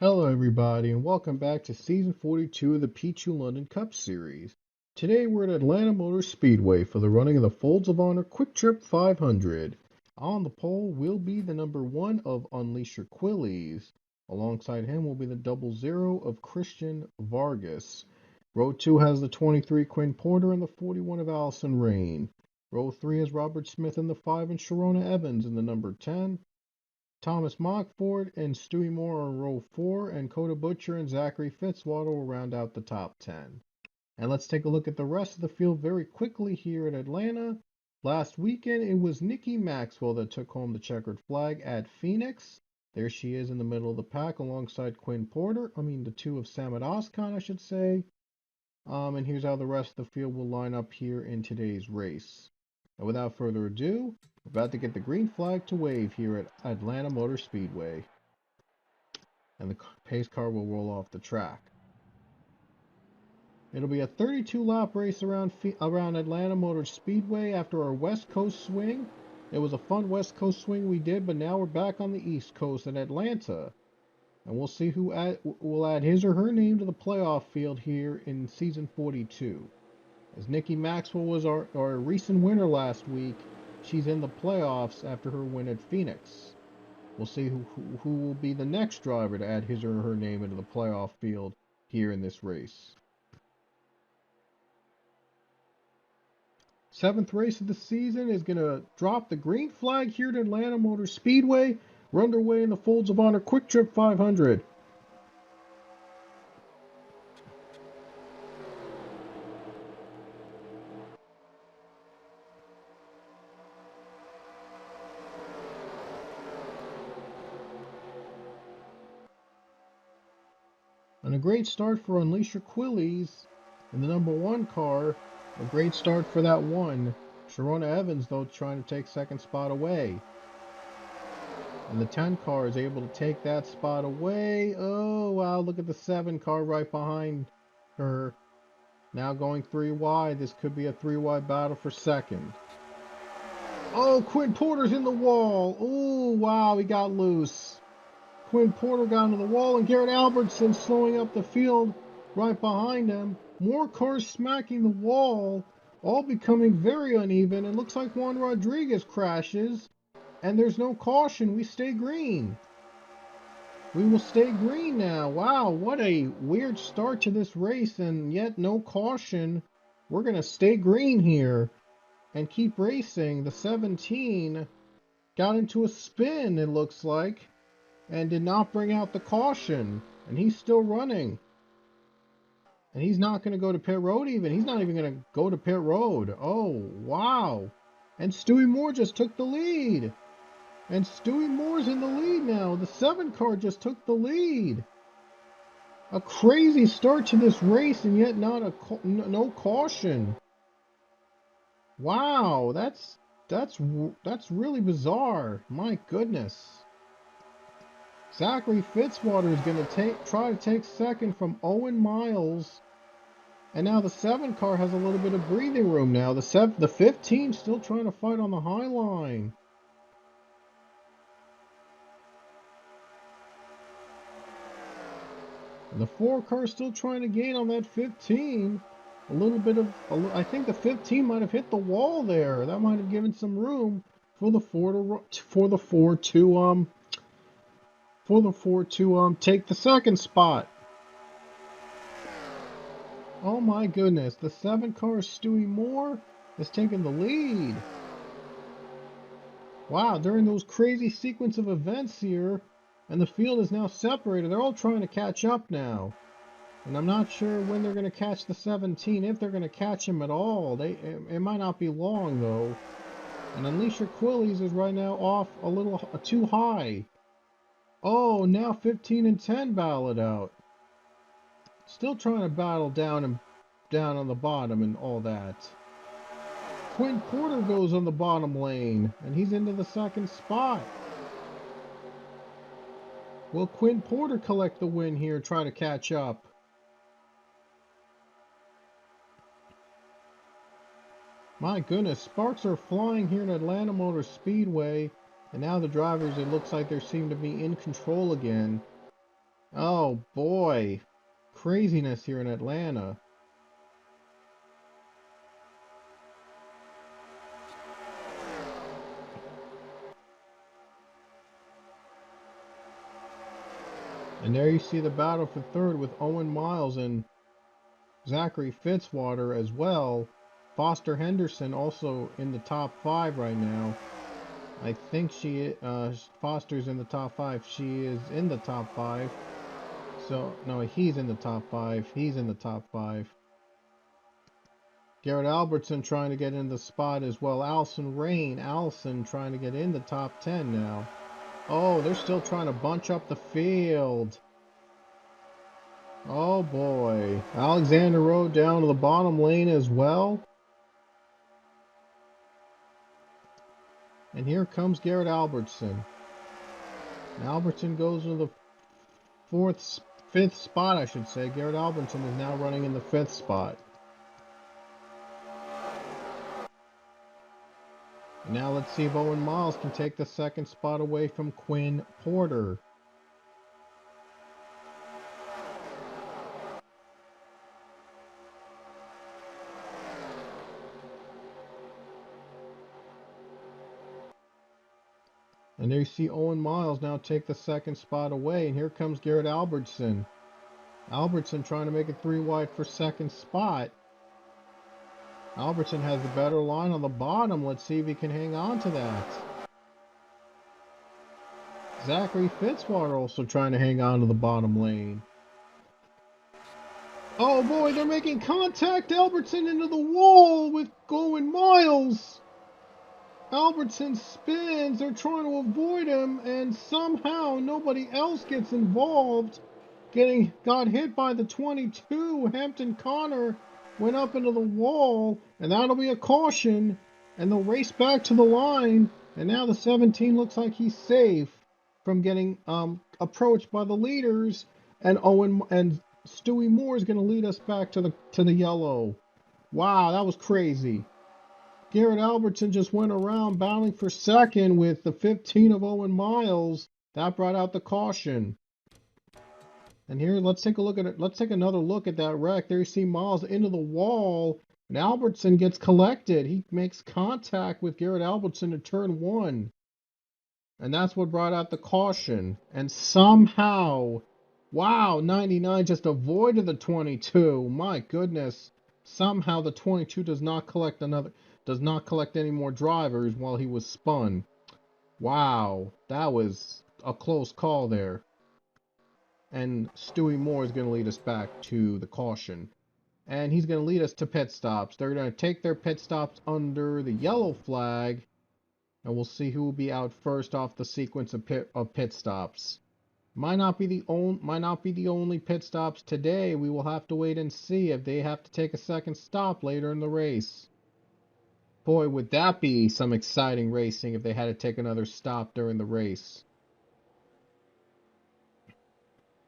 Hello, everybody, and welcome back to Season 42 of the Pichu London Cup Series. Today we're at Atlanta Motor Speedway for the running of the Folds of Honor Quick Trip 500. On the pole will be the number 1 of Unleash Your Quillies. Alongside him will be the 00 of Christian Vargas. Row 2 has the 23 Quinn Porter and the 41 of Allison Rain. Row 3 has Robert Smith and the 5 and Sharona Evans in the number 10. Thomas Mockford and Stewie Moore on row 4, and Coda Butcher and Zachary Fitzwater will round out the top 10. And let's take a look at the rest of the field very quickly here at Atlanta. Last weekend, it was Nikki Maxwell that took home the checkered flag at Phoenix. There she is in the middle of the pack alongside Quinn Porter. The two of Samad Oskan, I should say. And here's how the rest of the field will line up here in today's race. And without further ado, we're about to get the green flag to wave here at Atlanta Motor Speedway. And the pace car will roll off the track. It'll be a 32-lap race around Atlanta Motor Speedway after our West Coast swing. It was a fun West Coast swing we did, but now we're back on the East Coast in Atlanta. And we'll see who will add his or her name to the playoff field here in Season 42. As Nikki Maxwell was our recent winner last week, she's in the playoffs after her win at Phoenix. We'll see who will be the next driver to add his or her name into the playoff field here in this race. 7th race of the season is going to drop the green flag here at Atlanta Motor Speedway. We're underway in the Folds of Honor Quick Trip 500. And a great start for Unleash Your Quillies in the number 1 car. A great start for that one. Sharona Evans, though, trying to take second spot away. And the 10 car is able to take that spot away. Oh, wow, look at the 7 car right behind her. Now going 3 wide. This could be a 3 wide battle for second. Oh, Quinn Porter's in the wall. Oh, wow, he got loose. Quinn Porter got into the wall, and Garrett Albertson slowing up the field right behind him. More cars smacking the wall, all becoming very uneven. It looks like Juan Rodriguez crashes, and there's no caution. We stay green. We will stay green now. Wow, what a weird start to this race, and yet no caution. We're going to stay green here and keep racing. The 17 got into a spin, it looks like, and did not bring out the caution, and he's still running. And he's not going to go to pit road even. He's not even going to go to pit road. Oh, wow. And Stewie Moore just took the lead. And Stewie Moore's in the lead now. The 7 car just took the lead. A crazy start to this race, and yet no caution. Wow, that's really bizarre. My goodness. Zachary Fitzwater is going to try to take second from Owen Miles. And now the 7 car has a little bit of breathing room now. The 15 still trying to fight on the high line. And the 4 car still trying to gain on that 15. I think the 15 might have hit the wall there. That might have given some room for the 4 to take the second spot. Oh my goodness, the 7 car Stewie Moore is taking the lead. Wow, during those crazy sequence of events here, and the field is now separated. They're all trying to catch up now. And I'm not sure when they're going to catch the 17, if they're going to catch him at all. It might not be long, though. And Unleash Your Quillies is right now off a little too high. Oh, now 15 and 10 battle it out. Still trying to battle down on the bottom and all that. Quinn Porter goes on the bottom lane, and he's into the second spot. Will Quinn Porter collect the win here, try to catch up? My goodness, sparks are flying here in Atlanta Motor Speedway, and now the drivers, it looks like they seem to be in control again. Oh boy. Craziness here in Atlanta. And there you see the battle for third with Owen Miles and Zachary Fitzwater as well. Foster Henderson also in the top five right now. I think Foster's in the top five. She is in the top five. So, no, he's in the top five. He's in the top five. Garrett Albertson trying to get in the spot as well. Allison trying to get in the top 10 now. Oh, they're still trying to bunch up the field. Oh boy. Alexander Rowe down to the bottom lane as well. And here comes Garrett Albertson. Albertson goes into the fifth spot, I should say. Garrett Albertson is now running in the fifth spot. And now let's see if Owen Miles can take the second spot away from Quinn Porter. And there you see Owen Miles now take the second spot away. And here comes Garrett Albertson. Albertson trying to make it 3 wide for second spot. Albertson has the better line on the bottom. Let's see if he can hang on to that. Zachary Fitzwater also trying to hang on to the bottom lane. Oh boy, they're making contact. Albertson into the wall with Owen Miles. Albertson spins. They're trying to avoid him, and somehow nobody else gets involved. Got hit by the 22. Hampton Connor went up into the wall, and that'll be a caution. And they'll race back to the line. And now the 17 looks like he's safe from getting approached by the leaders. And Stewie Moore is going to lead us back to the yellow. Wow, that was crazy. Garrett Albertson just went around battling for second with the 15 of Owen Miles. That brought out the caution. And here, let's take a look at it. Let's take another look at that wreck. There you see Miles into the wall, and Albertson gets collected. He makes contact with Garrett Albertson in turn one. And that's what brought out the caution. And somehow, wow, 99 just avoided the 22. My goodness. Somehow the 22 does not collect any more drivers while he was spun. Wow, that was a close call there. And Stewie Moore is going to lead us back to the caution. And he's going to lead us to pit stops. They're going to take their pit stops under the yellow flag. And we'll see who will be out first off the sequence of pit stops. Might not be the only pit stops today. We will have to wait and see if they have to take a second stop later in the race. Boy, would that be some exciting racing if they had to take another stop during the race.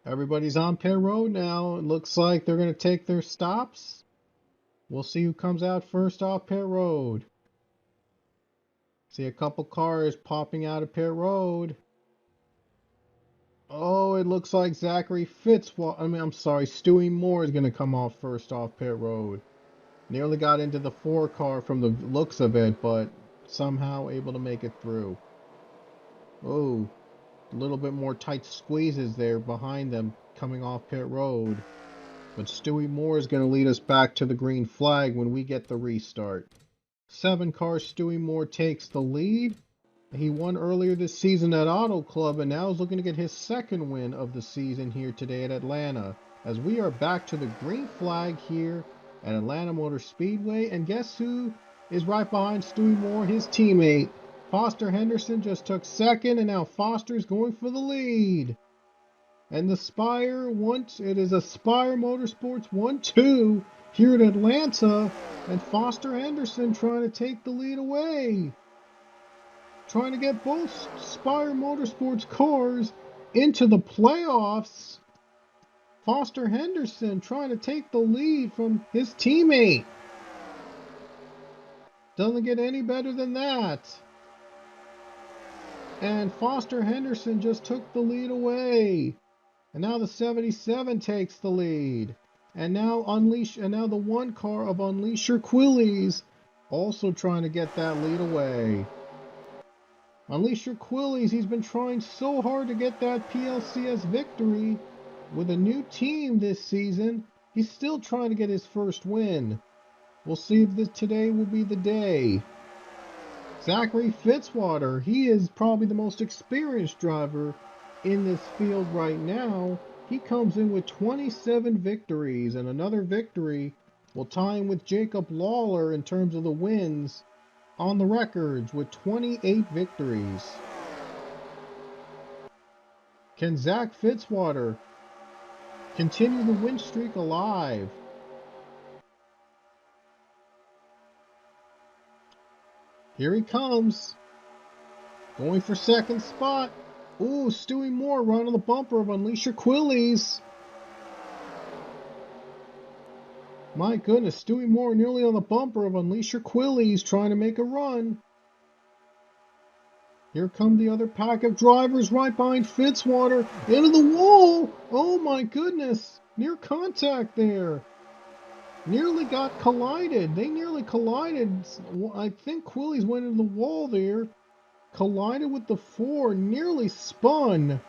Everybody's on pit road now. It looks like they're going to take their stops. We'll see who comes out first off pit road. See a couple cars popping out of pit road. Oh, it looks like Stewie Moore is going to come off first off pit road. Nearly got into the 4 car from the looks of it, but somehow able to make it through. Oh, a little bit more tight squeezes there behind them coming off pit road. But Stewie Moore is going to lead us back to the green flag when we get the restart. 7 car Stewie Moore takes the lead. He won earlier this season at Auto Club and now is looking to get his second win of the season here today at Atlanta. As we are back to the green flag here at Atlanta Motor Speedway. And guess who is right behind Stewie Moore? His teammate. Foster Henderson just took second, and now Foster's going for the lead. And the it is Aspire Motorsports 1-2 here in Atlanta. And Foster Henderson trying to take the lead away. Trying to get both Aspire Motorsports cars into the playoffs. Foster Henderson trying to take the lead from his teammate. Doesn't get any better than that. And Foster Henderson just took the lead away. And now the 77 takes the lead. And now the one car of Unleash Your Quillies also trying to get that lead away. Unleash Your Quillies, he's been trying so hard to get that PLCS victory. With a new team this season, he's still trying to get his first win. We'll see if today will be the day. Zachary Fitzwater, he is probably the most experienced driver in this field right now. He comes in with 27 victories, and another victory will tie him with Jacob Lawler in terms of the wins on the records with 28 victories. Can Zach Fitzwater continue the win streak alive? Here he comes. Going for second spot. Ooh, Stewie Moore right on the bumper of Unleash Your Quillies. My goodness, Stewie Moore nearly on the bumper of Unleash Your Quillies trying to make a run. Here come the other pack of drivers right behind Fitzwater. Into the wall. Oh my goodness. Near contact there. Nearly got collided. They nearly collided. I think Quillies went into the wall there. Collided with the 4. Nearly spun.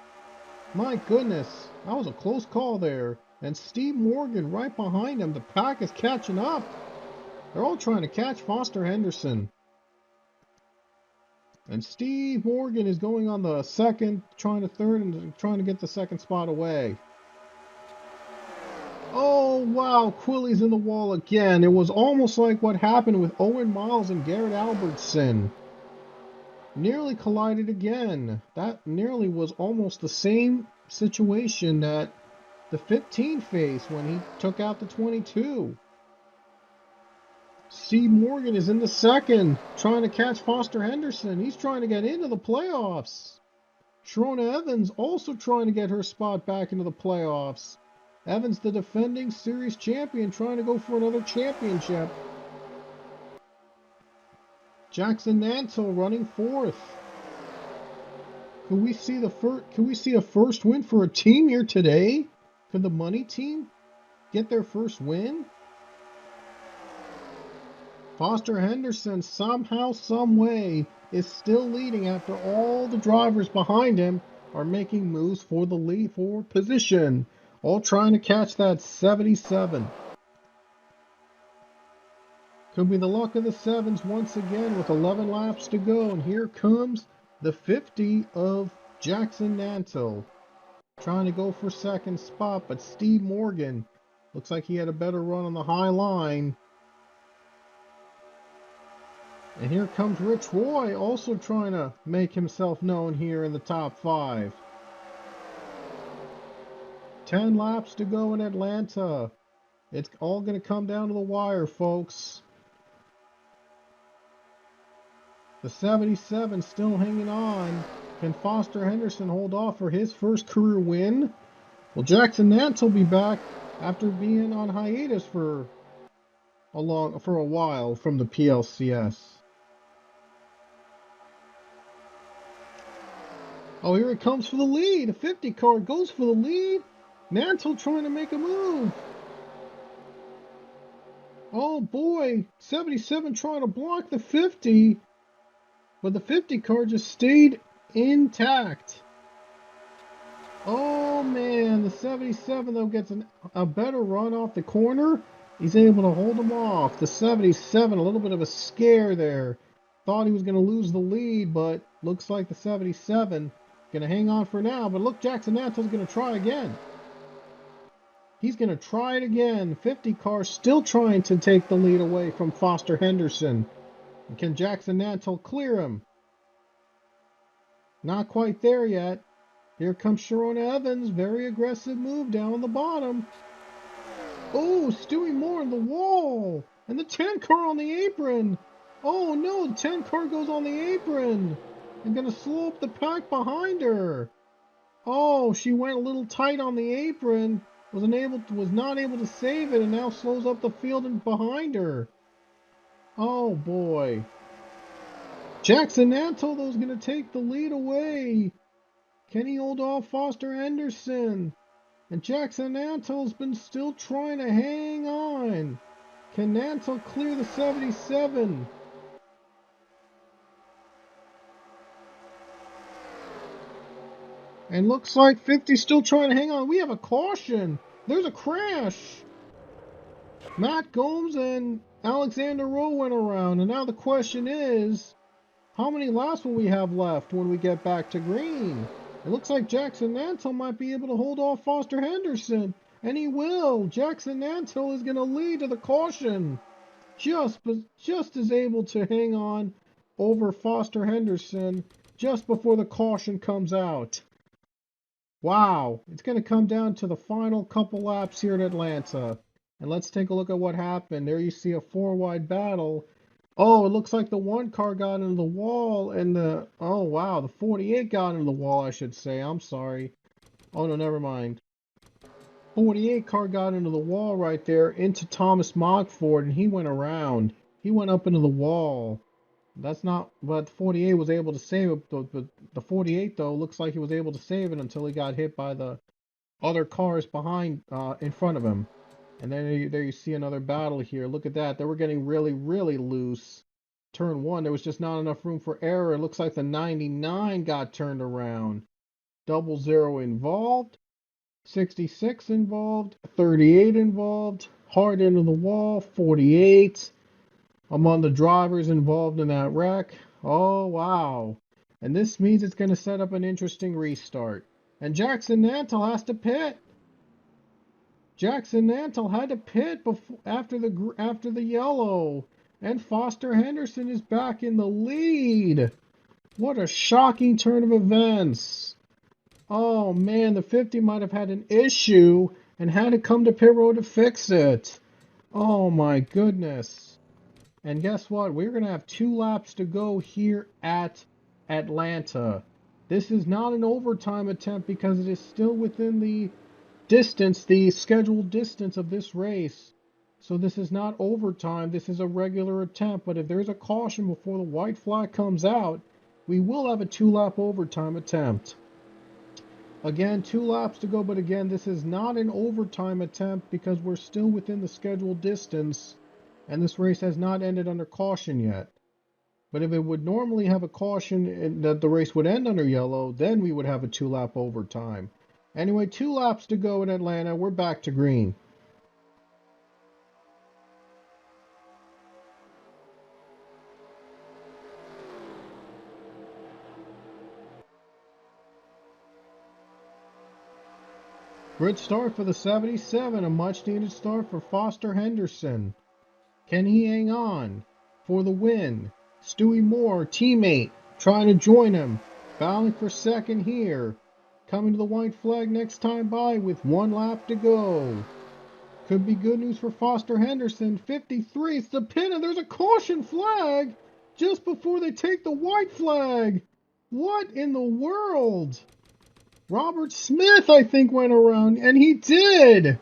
My goodness. That was a close call there. And Steve Morgan right behind him. The pack is catching up. They're all trying to catch Foster Henderson. And Steve Morgan is going on the second, trying to third, and trying to get the second spot away. Oh, wow, Quilly's in the wall again. It was almost like what happened with Owen Miles and Garrett Albertson. Nearly collided again. That nearly was almost the same situation that the 15 faced when he took out the 22. Steve Morgan is in the second, trying to catch Foster Henderson. He's trying to get into the playoffs. Sharona Evans also trying to get her spot back into the playoffs. Evans, the defending series champion, trying to go for another championship. Jackson Nantel running fourth. Could we see a first win for a team here today? Could the money team get their first win? Foster Henderson somehow, some way is still leading after all the drivers behind him are making moves for the lead for position, all trying to catch that 77. Could be the luck of the sevens once again with 11 laps to go, and here comes the 50 of Jackson Nantel, trying to go for second spot, but Steve Morgan looks like he had a better run on the high line. And here comes Rich Roy, also trying to make himself known here in the top 5. 10 laps to go in Atlanta. It's all going to come down to the wire, folks. The 77 still hanging on. Can Foster Henderson hold off for his first career win? Will Jackson Nance will be back after being on hiatus for a while from the PLCS. Oh, here it comes for the lead. A 50 car goes for the lead. Nantel trying to make a move. Oh boy, 77 trying to block the 50. But the 50 car just stayed intact. Oh man, the 77 though gets a better run off the corner. He's able to hold him off. The 77, a little bit of a scare there. Thought he was going to lose the lead, but looks like the 77 going to hang on for now. But look, Jackson Nantel's going to try again. He's going to try it again. 50 car still trying to take the lead away from Foster Henderson. And can Jackson Nantel clear him? Not quite there yet. Here comes Sharona Evans. Very aggressive move down on the bottom. Oh, Stewie Moore in the wall. And the 10 car on the apron. Oh no, the 10 car goes on the apron. And going to slow up the pack behind her. Oh, she went a little tight on the apron. Was not able to save it, and now slows up the field and behind her. Oh boy. Jackson Nantel, though, is going to take the lead away. Can he hold off Foster Henderson? And Jackson Nantel's been still trying to hang on. Can Nantel clear the 77? And looks like 50's still trying to hang on. We have a caution. There's a crash. Matt Gomes and Alexander Rowe went around. And now the question is, how many laps will we have left when we get back to green? It looks like Jackson Nantel might be able to hold off Foster Henderson. And he will. Jackson Nantel is going to lead to the caution. Just is able to hang on over Foster Henderson just before the caution comes out. Wow, it's going to come down to the final couple laps here at Atlanta. And let's take a look at what happened. There you see a four-wide battle. Oh, it looks like the one car got into the wall and oh wow, the 48 got into the wall, I should say. I'm sorry. Oh no, never mind. 48 car got into the wall right there into Thomas Mockford, and he went around. He went up into the wall. That's not, but 48 was able to save it. But the 48 though looks like he was able to save it until he got hit by the other cars behind, in front of him. And then there you see another battle here. Look at that. They were getting really, really loose. Turn one, there was just not enough room for error. It looks like the 99 got turned around. 00 involved. 66 involved. 38 involved. Hard into the wall. 48. Among the drivers involved in that wreck. Oh, wow. And this means it's going to set up an interesting restart. And Jackson Nantel has to pit. Jackson Nantel had to pit after the yellow. And Foster Henderson is back in the lead. What a shocking turn of events. Oh man, the 50 might have had an issue and had to come to pit road to fix it. Oh my goodness. And guess what? We're going to have 2 laps to go here at Atlanta. This is not an overtime attempt because it is still within the distance, the scheduled distance of this race. So this is not overtime. This is a regular attempt. But if there's a caution before the white flag comes out, we will have a 2-lap overtime attempt. Again, 2 laps to go, but again, this is not an overtime attempt because we're still within the scheduled distance, and this race has not ended under caution yet. But if it would normally have a caution and that the race would end under yellow, then we would have a 2-lap overtime. Anyway, 2 laps to go in Atlanta. We're back to green. Good start for the 77, a much-needed start for Foster Henderson. Can he hang on for the win? Stewie Moore, teammate, trying to join him. Battling for second here. Coming to the white flag next time by with 1 lap to go. Could be good news for Foster Henderson. 53, it's the pin, and there's a caution flag just before they take the white flag. What in the world? Robert Smith, I think, went around, and he did.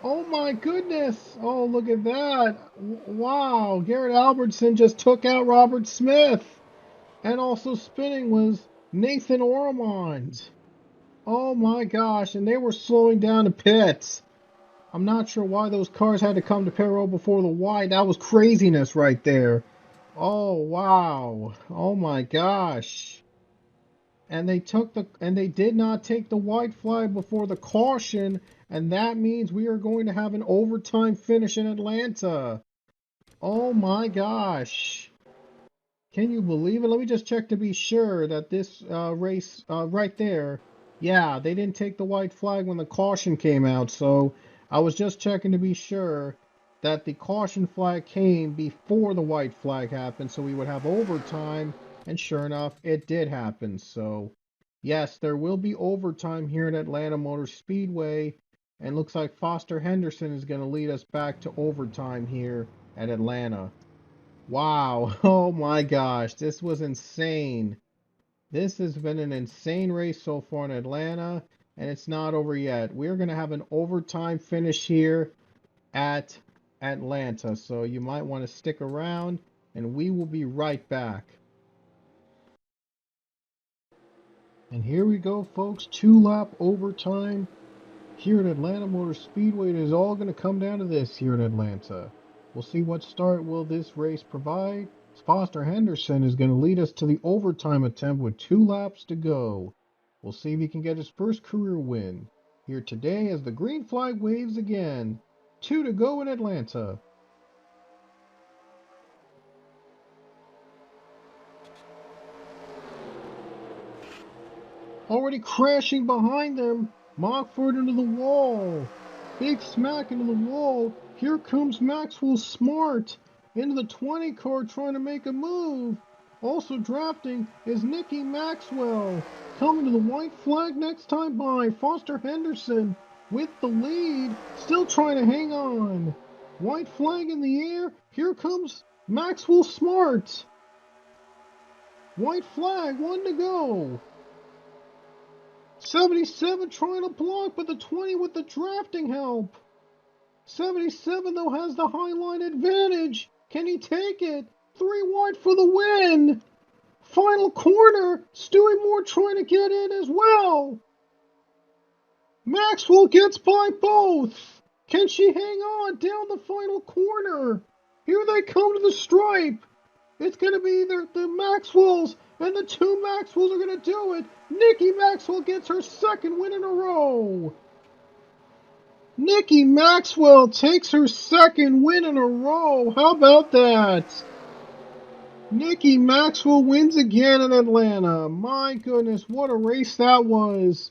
Oh my goodness. Oh, look at that. Wow. Garrett Albertson just took out Robert Smith. And also spinning was Nathan Ormond. Oh my gosh. And they were slowing down the pits. I'm not sure why those cars had to come to pit road before the white. That was craziness right there. Oh wow. Oh my gosh. And they did not take the white flag before the caution, and that means we are going to have an overtime finish in Atlanta. Oh my gosh. Can you believe it? Let me just check to be sure that this race right there, yeah, they didn't take the white flag when the caution came out, so I was just checking to be sure that the caution flag came before the white flag happened, so we would have overtime, and sure enough, it did happen. So, yes, there will be overtime here at Atlanta Motor Speedway, and looks like Foster Henderson is going to lead us back to overtime here at Atlanta. Wow. Oh my gosh. This was insane. This has been an insane race so far in Atlanta, and it's not over yet. We're going to have an overtime finish here at Atlanta, so you might want to stick around, and we will be right back. And here we go, folks. 2-lap overtime here at Atlanta Motor Speedway. It is all going to come down to this here in Atlanta. We'll see what start will this race provide. Foster Henderson is going to lead us to the overtime attempt with 2 laps to go. We'll see if he can get his first career win here today as the green flag waves again. 2 to go in Atlanta. Already crashing behind them. Mockford into the wall. Big smack into the wall. Here comes Maxwell Smart into the 20 car trying to make a move. Also drafting is Nicky Maxwell. Coming to the white flag next time by. Foster Henderson with the lead. Still trying to hang on. White flag in the air. Here comes Maxwell Smart. White flag, 1 to go. 77 trying to block, but the 20 with the drafting help. 77, though, has the highline advantage. Can he take it? 3 wide for the win. Final corner. Stewie Moore trying to get in as well. Maxwell gets by both. Can she hang on down the final corner? Here they come to the stripe. It's going to be the Maxwells, and the 2 Maxwells are going to do it. Nicky Maxwell gets her 2nd win in a row. Nicky Maxwell takes her 2nd win in a row. How about that? Nicky Maxwell wins again in Atlanta. My goodness, what a race that was.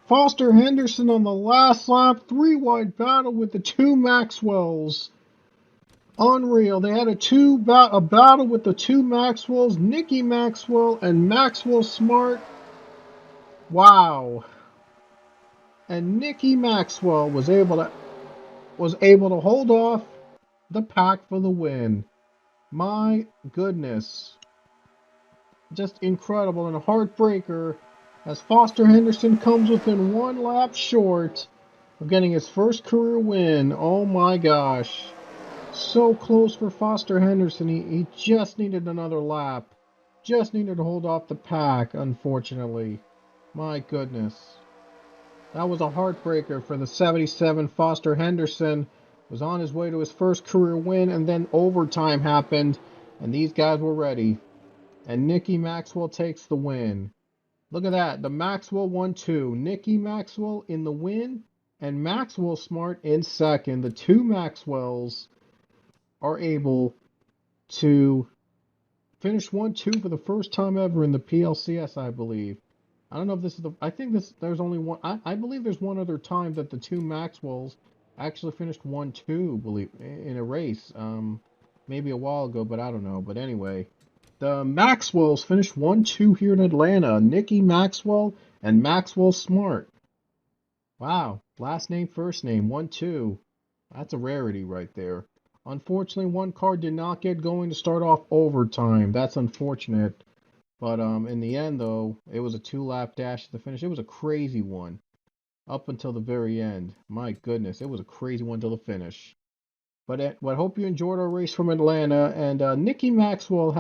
Foster Henderson on the last lap, 3 wide battle with the 2 Maxwells. Unreal. They had a battle with the 2 Maxwells, Nicky Maxwell and Maxwell Smart. Wow. And Nicky Maxwell was able to hold off the pack for the win. My goodness. Just incredible and a heartbreaker as Foster Henderson comes within 1 lap short of getting his first career win. Oh my gosh. So close for Foster Henderson. He just needed another lap. Just needed to hold off the pack, unfortunately. My goodness. That was a heartbreaker for the 77. Foster Henderson was on his way to his first career win, and then overtime happened, and these guys were ready. And Nicky Maxwell takes the win. Look at that. The Maxwell 1-2. Nicky Maxwell in the win, and Maxwell Smart in 2nd. The 2 Maxwells are able to finish 1-2 for the first time ever in the PLCS, I believe. I don't know if this is I think there's only one. I believe there's one other time that the 2 Maxwells actually finished 1-2, in a race. Maybe a while ago, but I don't know. But anyway, the Maxwells finished 1-2 here in Atlanta. Nicky Maxwell and Maxwell Smart. Wow. Last name, first name, 1-2. That's a rarity right there. Unfortunately, 1 car did not get going to start off overtime. That's unfortunate. But in the end, though, it was a 2-lap dash to the finish. It was a crazy one up until the very end. My goodness, it was a crazy one till the finish. But I hope you enjoyed our race from Atlanta. And Nicky Maxwell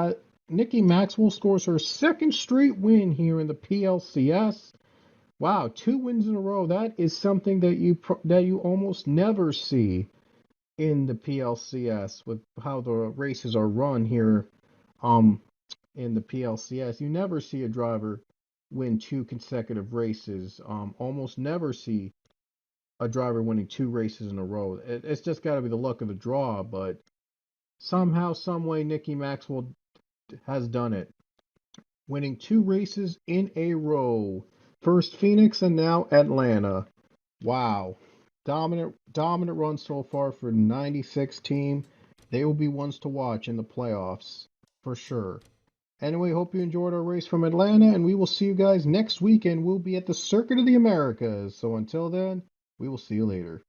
scores her 2nd straight win here in the PLCS. Wow, 2 wins in a row. That is something that you almost never see in the PLCS with how the races are run here in the PLCS. You never see a driver win 2 consecutive races. Almost never see a driver winning 2 races in a row. It's just got to be the luck of the draw, but somehow, some way, Nicky Maxwell has done it. Winning 2 races in a row. First Phoenix and now Atlanta. Wow. Dominant run so far for the 96 team. They will be ones to watch in the playoffs, for sure. Anyway, hope you enjoyed our race from Atlanta, and we will see you guys next weekend. We'll be at the Circuit of the Americas. So until then, we will see you later.